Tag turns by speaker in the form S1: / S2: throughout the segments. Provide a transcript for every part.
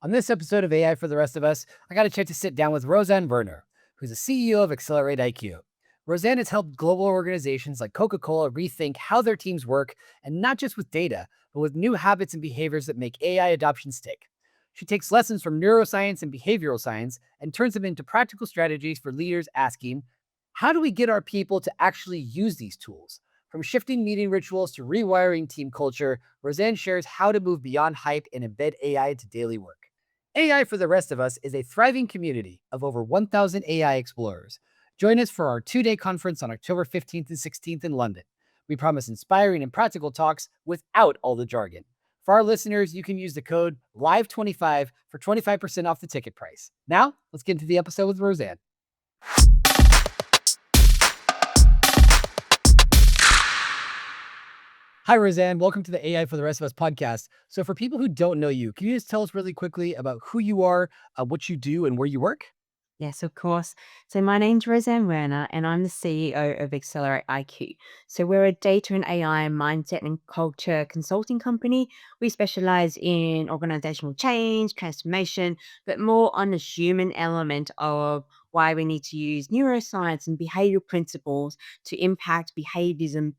S1: On this episode of AI for the Rest of Us, I got a chance to sit down with Rosanne Werner, who's the CEO of XcelerateIQ. Rosanne has helped global organizations like Coca-Cola rethink how their teams work, and not just with data, but with new habits and behaviors that make AI adoption stick. She takes lessons from neuroscience and behavioral science and turns them into practical strategies for leaders asking, how do we get our people to actually use these tools? From shifting meeting rituals to rewiring team culture, Rosanne shares how to move beyond hype and embed AI into daily work. AI for the Rest of Us is a thriving community of over 1,000 AI explorers. Join us for our 2-day conference on October 15th and 16th in London. We promise inspiring and practical talks without all the jargon. For our listeners, you can use the code LIVE25 for 25% off the ticket price. Now, let's get into the episode with Rosanne. Hi, Rosanne. Welcome to the AI for the Rest of Us podcast. So, for people who don't know you, can you just tell us really quickly about who you are, what you do, and where you work?
S2: Yes, of course. So my name's Rosanne Werner, and I'm the CEO of Accelerate IQ. So we're a data and AI mindset and culture consulting company. We specialize in organizational change, transformation, but more on the human element of why we need to use neuroscience and behavioral principles to impact behaviors and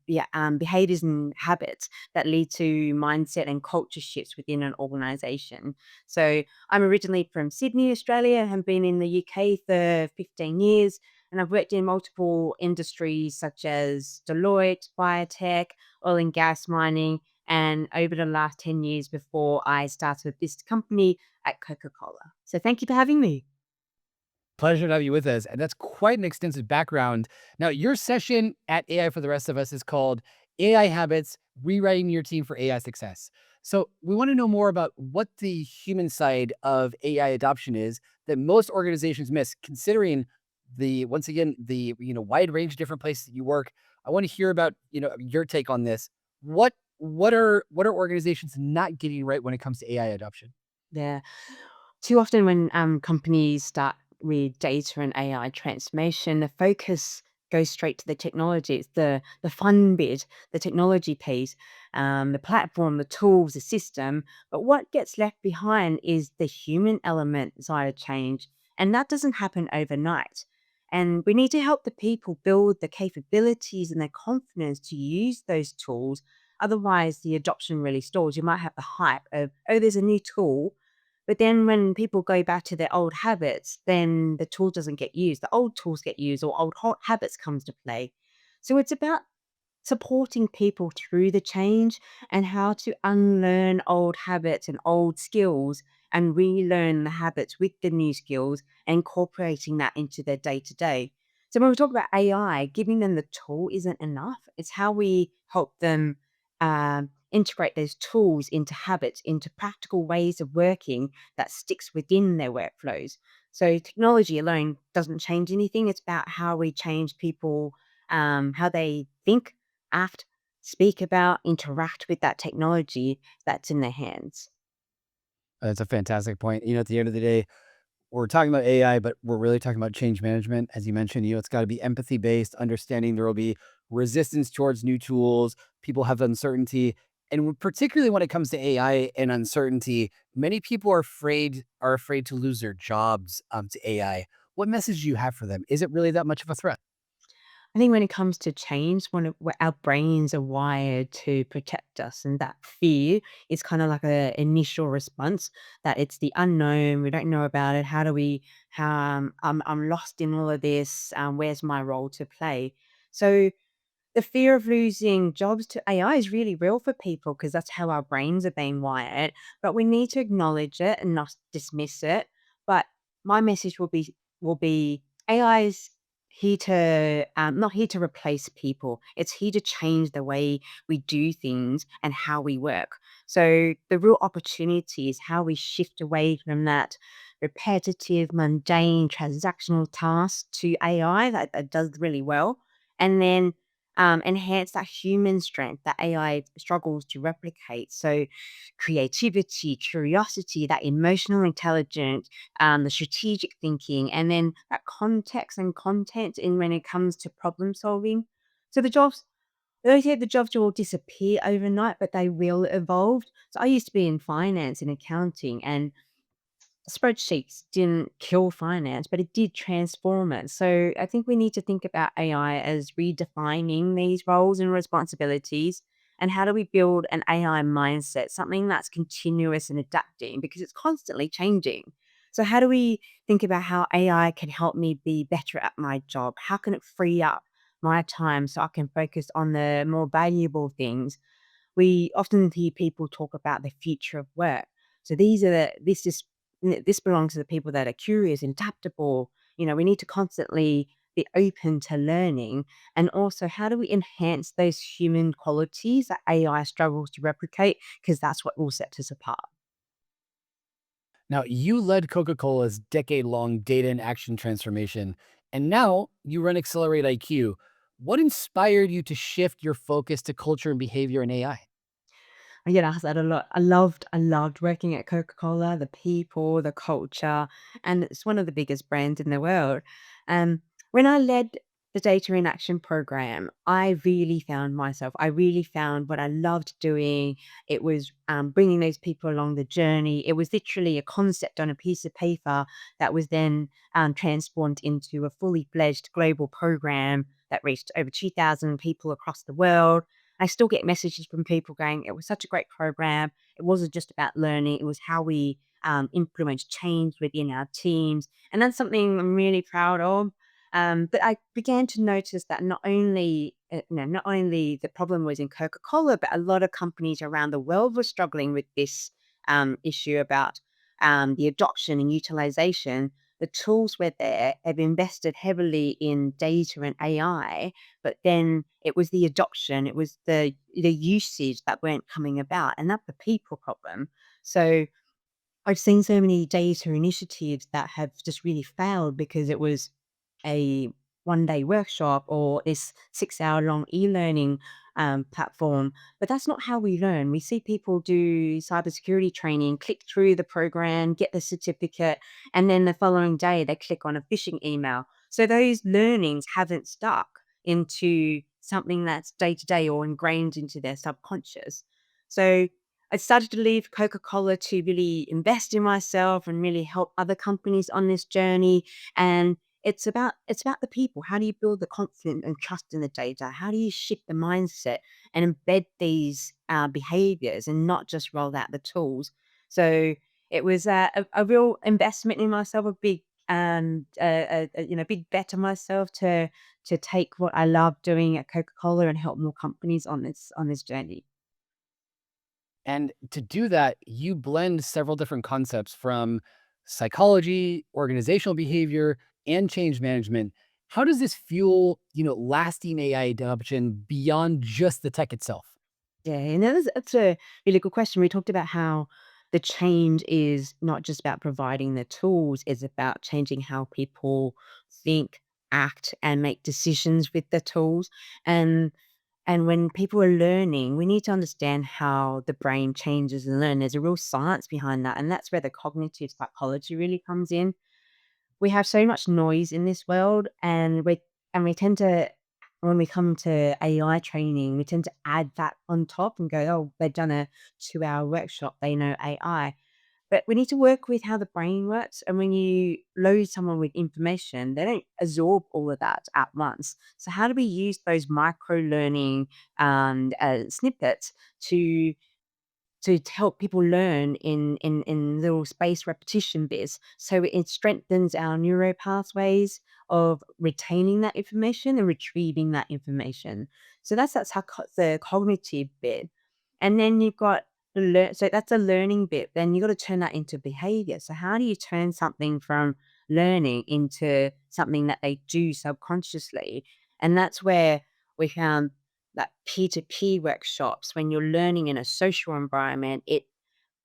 S2: habits that lead to mindset and culture shifts within an organization. So I'm originally from Sydney, Australia, and been in the UK for 15 years. And I've worked in multiple industries such as Deloitte, biotech, oil and gas mining, and over the last 10 years before I started this company at Coca Cola. So thank you for having me.
S1: Pleasure to have you with us. And that's quite an extensive background. Now, your session at AI for the Rest of Us is called AI Habits Rewriting Your Team for AI Success. So, we want to know more about what the human side of AI adoption is that most organizations miss, considering once again, the wide range of different places that you work. I want to hear about, your take on this. What are organizations not getting right when it comes to AI adoption?
S2: There. Too often when companies start with data and AI transformation, the focus goes straight to the technology. It's the fun bit, the technology piece, the platform, the tools, the system. But what gets left behind is the human element side of change. And that doesn't happen overnight. And we need to help the people build the capabilities and their confidence to use those tools. Otherwise, the adoption really stalls. You might have the hype of, oh, there's a new tool, but then when people go back to their old habits, then the tool doesn't get used. The old tools get used or old habits comes to play. So it's about supporting people through the change and how to unlearn old habits and old skills and relearn the habits with the new skills and incorporating that into their day to day. So when we talk about AI, giving them the tool isn't enough. It's how we help them integrate those tools into habits, into practical ways of working that sticks within their workflows. So technology alone doesn't change anything. It's about how we change people, how they think, act, speak about, interact with that technology that's in their hands.
S1: That's a fantastic point. At the end of the day, we're talking about AI, but we're really talking about change management. As you mentioned, it's got to be empathy based, understanding there will be resistance towards new tools. People have uncertainty. And particularly when it comes to AI and uncertainty, many people are afraid to lose their jobs to AI. What message do you have for them? Is it really that much of a threat?
S2: I think when it comes to change, our brains are wired to protect us, and that fear is kind of like a initial response that it's the unknown. We don't know about it. How do we? How I'm lost in all of this. Where's my role to play? So the fear of losing jobs to AI is really real for people because that's how our brains are being wired. But we need to acknowledge it and not dismiss it. But my message will be AI is here to not here to replace people. It's here to change the way we do things and how we work. So the real opportunity is how we shift away from that repetitive, mundane, transactional task to AI that does really well, and then enhance that human strength that AI struggles to replicate. So, creativity, curiosity, that emotional intelligence, the strategic thinking, and then that context and content in when it comes to problem solving. So the jobs, they don't say the jobs will disappear overnight, but they will evolve. So I used to be in finance and accounting, and spreadsheets didn't kill finance, but it did transform it. So I think we need to think about AI as redefining these roles and responsibilities. And how do we build an AI mindset, something that's continuous and adapting because it's constantly changing? So, how do we think about how AI can help me be better at my job? How can it free up my time so I can focus on the more valuable things? We often hear people talk about the future of work. So these are the this is this belongs to the people that are curious and adaptable. We need to constantly be open to learning. And also, how do we enhance those human qualities that AI struggles to replicate? Because that's what will set us apart.
S1: Now, you led Coca Cola's decade long data and action transformation, and now you run Accelerate IQ. What inspired you to shift your focus to culture and behavior in AI?
S2: I get asked that a lot. I loved working at Coca-Cola, the people, the culture, and it's one of the biggest brands in the world. When I led the Data in Action program, I really found what I loved doing. It was bringing those people along the journey. It was literally a concept on a piece of paper that was then transformed into a fully fledged global program that reached over 2,000 people across the world. I still get messages from people going, "It was such a great program. It wasn't just about learning, it was how we implement change within our teams." And that's something I'm really proud of. But I began to notice that not only the problem was in Coca-Cola, but a lot of companies around the world were struggling with this issue about the adoption and utilization. The tools were there, have invested heavily in data and AI, but then it was the adoption, it was the usage that weren't coming about, and that's the people problem. So I've seen so many data initiatives that have just really failed because it was a one-day workshop or this 6-hour long e-learning platform. But that's not how we learn. We see people do cybersecurity training, click through the program, get the certificate, and then the following day they click on a phishing email. So those learnings haven't stuck into something that's day to day or ingrained into their subconscious. So I started to leave Coca-Cola to really invest in myself and really help other companies on this journey. And it's about the people. How do you build the confidence and trust in the data? How do you shift the mindset and embed these behaviors and not just roll out the tools? So it was a real investment in myself, a big big bet on myself to take what I love doing at Coca-Cola and help more companies on this journey.
S1: And to do that, you blend several different concepts from psychology, organizational behavior, and change management. How does this fuel, lasting AI adoption beyond just the tech itself?
S2: Yeah, and that's a really good question. We talked about how the change is not just about providing the tools, it's about changing how people think, act, and make decisions with the tools. And and when people are learning, we need to understand how the brain changes and learn. There's a real science behind that. And that's where the cognitive psychology really comes in. We have so much noise in this world, and we tend to, when we come to AI training, we tend to add that on top and go, "Oh, they've done a 2-hour workshop, they know AI." But we need to work with how the brain works, and when you load someone with information, they don't absorb all of that at once. So how do we use those micro learning, snippets to help people learn in little space repetition bits. So it strengthens our neuro pathways of retaining that information and retrieving that information. So that's how the cognitive bit. And then you've got so that's a learning bit. Then you got to turn that into behavior. So how do you turn something from learning into something that they do subconsciously? And that's where we found that peer-to-peer workshops, when you're learning in a social environment, it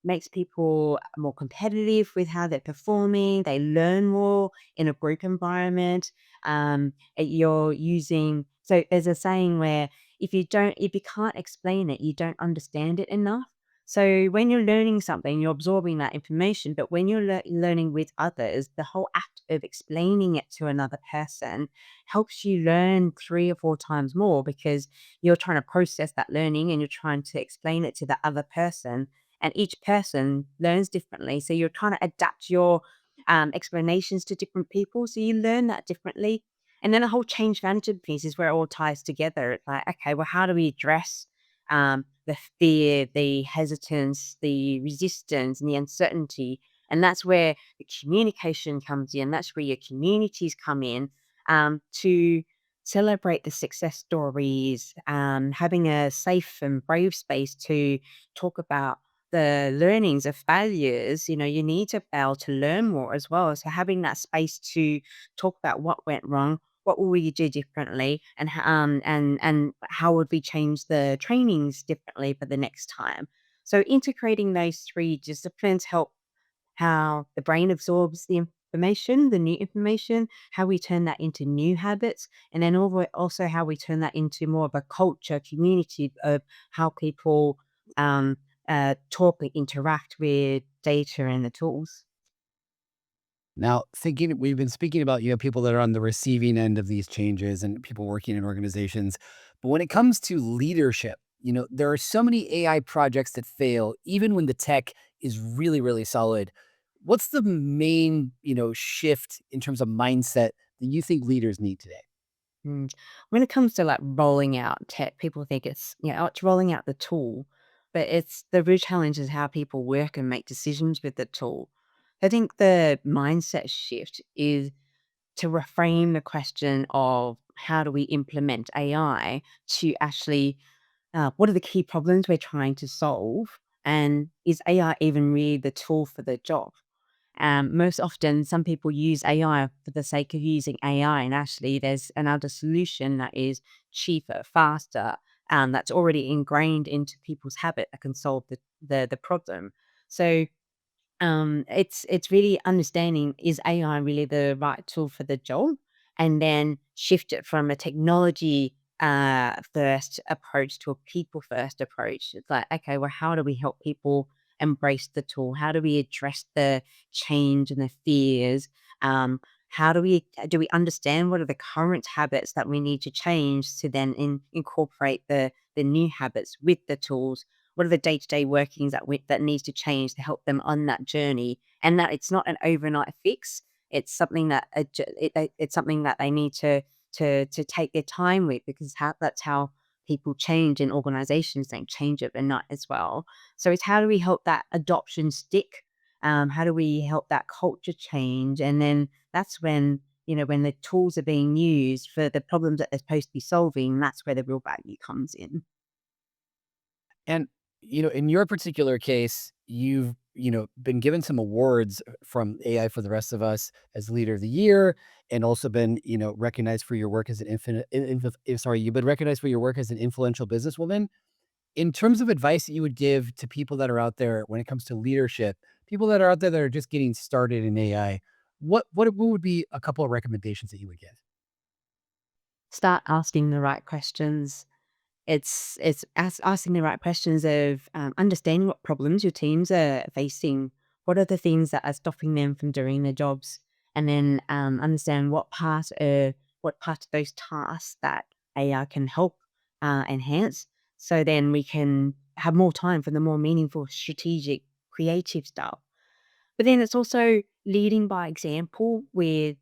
S2: makes people more competitive with how they're performing. They learn more in a group environment. You're using, so there's a saying where if you can't explain it, you don't understand it enough. So when you're learning something, you're absorbing that information. But when you're learning with others, the whole act of explaining it to another person helps you learn 3 or 4 times more because you're trying to process that learning and you're trying to explain it to the other person, and each person learns differently. So you're trying to adapt your explanations to different people. So you learn that differently. And then the whole change management piece is where it all ties together. It's like, okay, well, how do we address the fear, the hesitance, the resistance, and the uncertainty? And that's where the communication comes in. That's where your communities come in to celebrate the success stories, having a safe and brave space to talk about the learnings of failures. You need to be able to learn more as well. So having that space to talk about what went wrong, what will we do differently, and and how would we change the trainings differently for the next time. So integrating those three disciplines help how the brain absorbs the information, the new information, how we turn that into new habits, and then also how we turn that into more of a culture, community of how people um, talk and interact with data and the tools.
S1: Now, thinking we've been speaking about, people that are on the receiving end of these changes and people working in organizations. But when it comes to leadership, there are so many AI projects that fail, even when the tech is really, really solid. What's the main, shift in terms of mindset that you think leaders need today?
S2: Mm. When it comes to like rolling out tech, people think it's rolling out the tool, but it's the real challenge is how people work and make decisions with the tool. I think the mindset shift is to reframe the question of how do we implement AI to actually what are the key problems we're trying to solve, and is AI even really the tool for the job? Most often, some people use AI for the sake of using AI, and actually, there's another solution that is cheaper, faster, that's already ingrained into people's habit that can solve the problem. So it's really understanding, is AI really the right tool for the job? And then shift it from a technology first approach to a people first approach. It's like, okay, well, how do we help people embrace the tool? How do we address the change and the fears? How do we understand what are the current habits that we need to change to then incorporate the new habits with the tools? What are the day-to-day workings that needs to change to help them on that journey? And that it's not an overnight fix. It's something that it's something that they need to take their time with, because that's how people change in organizations. They change overnight as well. So it's how do we help that adoption stick? How do we help that culture change? And then that's when the tools are being used for the problems that they're supposed to be solving, that's where the real value comes in.
S1: And, in your particular case, you've, been given some awards from AI for the Rest of Us as Leader of the Year, and also been, recognized for your work as an you've been recognized for your work as an influential businesswoman. In terms of advice that you would give to people that are out there when it comes to leadership, people that are out there that are just getting started in AI, what would be a couple of recommendations that you would give?
S2: Start asking the right questions. It's asking the right questions of, understanding what problems your teams are facing. What are the things that are stopping them from doing their jobs? And then, understand what part of those tasks that AI can help, enhance, so then we can have more time for the more meaningful, strategic, creative stuff. But then it's also leading by example with,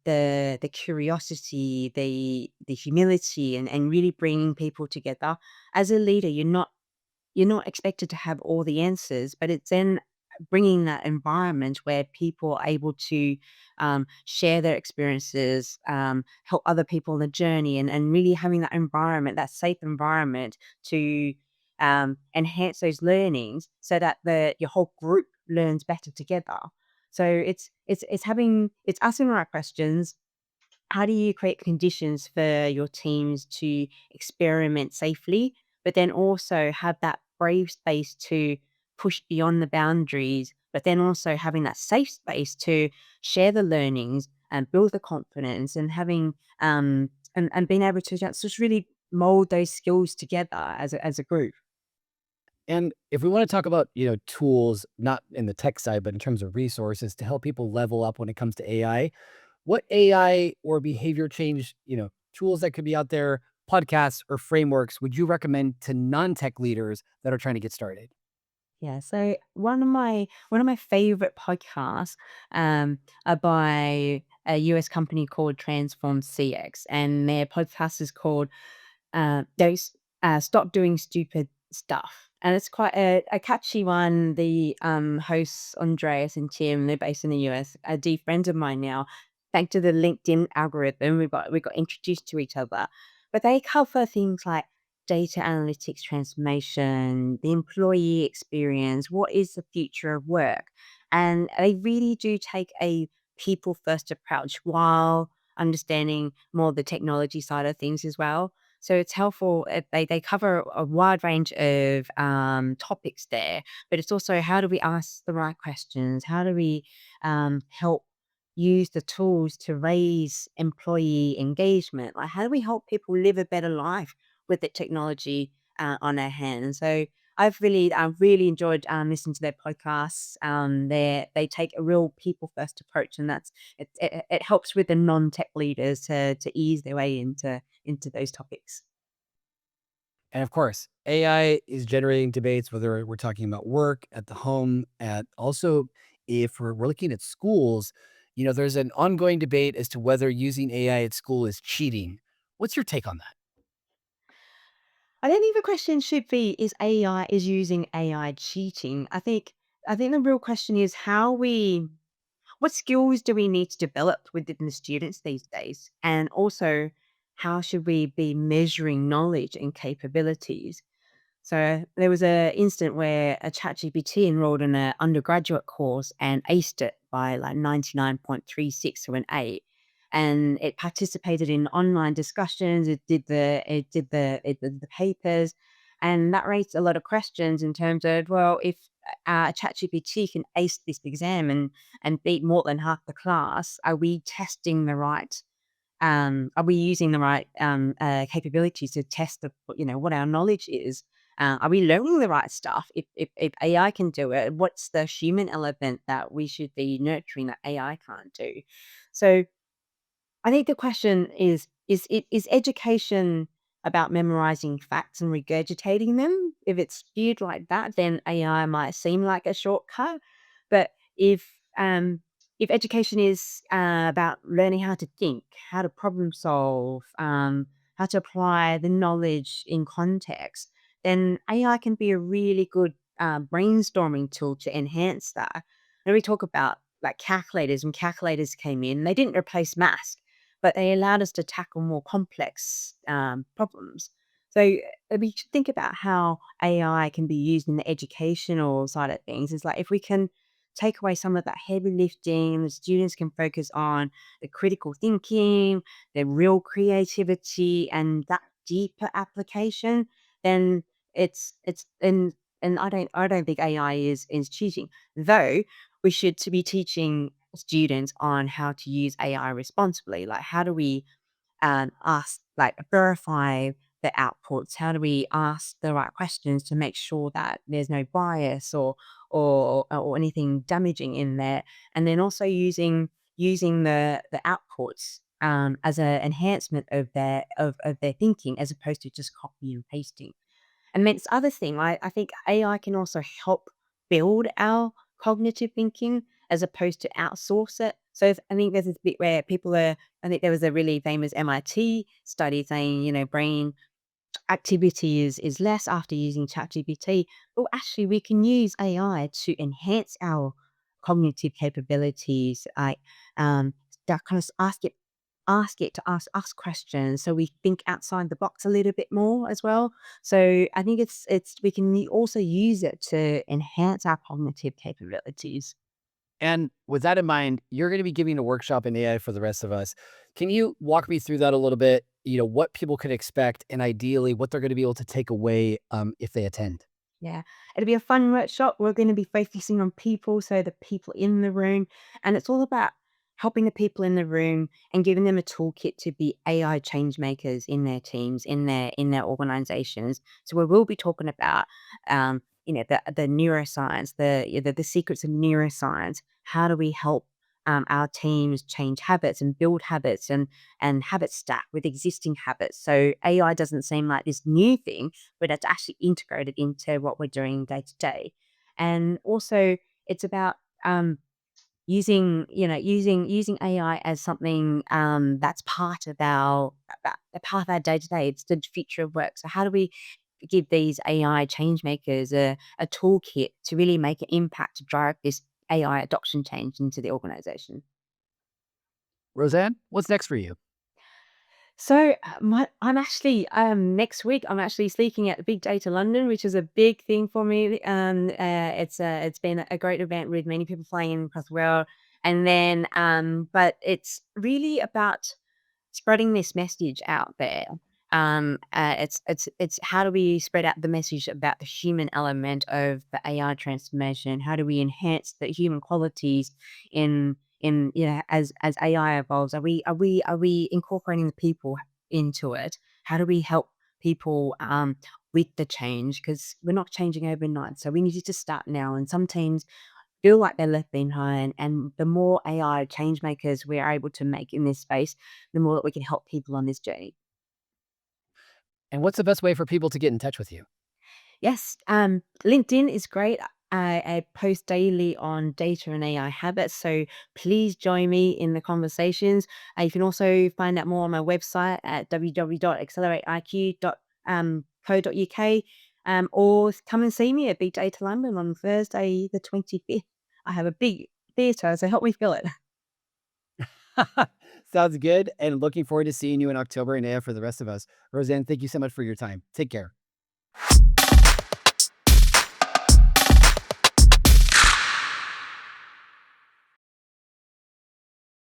S2: the curiosity, the humility, and really bringing people together. As a leader, you're not expected to have all the answers, but it's then bringing that environment where people are able to share their experiences, help other people on the journey, and really having that environment, that safe environment to enhance those learnings so that your whole group learns better together. So it's asking the right questions. How do you create conditions for your teams to experiment safely, but then also have that brave space to push beyond the boundaries, but then also having that safe space to share the learnings and build the confidence, and having and being able to just really mold those skills together as a group.
S1: And if we want to talk about, tools, not in the tech side, but in terms of resources to help people level up when it comes to AI, what AI or behavior change, tools that could be out there, podcasts or frameworks would you recommend to non-tech leaders that are trying to get started?
S2: Yeah, so one of my favorite podcasts are by a US company called Transform CX, and their podcast is called Don't Stop Doing Stupid Stuff. And it's quite a catchy one. The hosts Andreas and Tim, they're based in the US, are dear friends of mine now. Thanks to the LinkedIn algorithm, we got introduced to each other. But they cover things like data analytics transformation, the employee experience, what is the future of work. And they really do take a people first approach while understanding more the technology side of things as well. So it's helpful. They cover a wide range of topics there, but it's also how do we ask the right questions? How do we help use the tools to raise employee engagement? Like, how do we help people live a better life with the technology on their hands? So I've really enjoyed listening to their podcasts. They take a real people first approach, and it helps with the non tech leaders to ease their way into those topics.
S1: And of course, AI is generating debates, whether we're talking about work, at the home, at also if we're looking at schools, there's an ongoing debate as to whether using AI at school is cheating. What's your take on that?
S2: I don't think the question should be is using AI cheating. I think the real question is what skills do we need to develop within the students these days? And also, how should we be measuring knowledge and capabilities? So there was a instant where a ChatGPT enrolled in an undergraduate course and aced it by like 99.36 to an 8. And it participated in online discussions. It did the papers, and that raised a lot of questions in terms of, well, if ChatGPT can ace this exam and beat more than half the class, are we testing the right are we using the right capabilities to test what our knowledge is? Are we learning the right stuff? If AI can do it, what's the human element that we should be nurturing that AI can't do? So I think the question is education about memorizing facts and regurgitating them? If it's viewed like that, then AI might seem like a shortcut. But if education is about learning how to think, how to problem solve, how to apply the knowledge in context, then AI can be a really good brainstorming tool to enhance that. And we talk about like calculators. When calculators came in, they didn't replace math, but they allowed us to tackle more complex problems. So we should think about how AI can be used in the educational side of things. It's like if we can take away some of that heavy lifting, the students can focus on the critical thinking, the real creativity, and that deeper application, then it's and I don't think AI is cheating. Though we should to be teaching students on how to use AI responsibly. Like, how do we ask, like, verify the outputs? How do we ask the right questions to make sure that there's no bias or anything damaging in there? And then also using the outputs as an enhancement of their thinking as opposed to just copy and pasting. And then this other thing, I think AI can also help build our cognitive thinking as opposed to outsource it. So I think there's this bit where I think there was a really famous MIT study saying, brain activity is less after using ChatGPT. Well, actually, we can use AI to enhance our cognitive capabilities. That kind of ask it to ask us questions, so we think outside the box a little bit more as well. So I think it's we can also use it to enhance our cognitive capabilities.
S1: And with that in mind, you're going to be giving a workshop in AI for the rest of us. Can you walk me through that a little bit? What people can expect and ideally what they're going to be able to take away if they attend.
S2: Yeah, it'll be a fun workshop. We're going to be focusing on people, so the people in the room, and it's all about helping the people in the room and giving them a toolkit to be AI change makers in their teams, in their organizations. So we will be talking about, the neuroscience, the secrets of neuroscience. How do we help our teams change habits and build habits and habit stack with existing habits? So AI doesn't seem like this new thing, but it's actually integrated into what we're doing day to day. And also it's about using AI as something that's part of our a part of our day to day. It's the future of work. So how do we give these AI change makers a toolkit to really make an impact to drive this AI adoption change into the organization?
S1: Roseanne, what's next for you?
S2: So, I'm actually next week. I'm actually speaking at Big Data London, which is a big thing for me. It's been a great event with many people flying in across the world, and then but it's really about spreading this message out there. It's how do we spread out the message about the human element of the AI transformation? How do we enhance the human qualities as AI evolves? Are we incorporating the people into it? How do we help people with the change? Because we're not changing overnight, so we need to start now. And some teams feel like they're left behind. And the more AI change makers we are able to make in this space, the more that we can help people on this journey.
S1: And what's the best way for people to get in touch with you?
S2: Yes, LinkedIn is great. I post daily on data and AI habits, so please join me in the conversations. You can also find out more on my website at www.accelerateIQ.co.uk, or come and see me at Big Data London on Thursday, the 25th. I have a big theatre, so help me fill it.
S1: Sounds good. And looking forward to seeing you in October and AF for the rest of us. Roseanne, thank you so much for your time. Take care.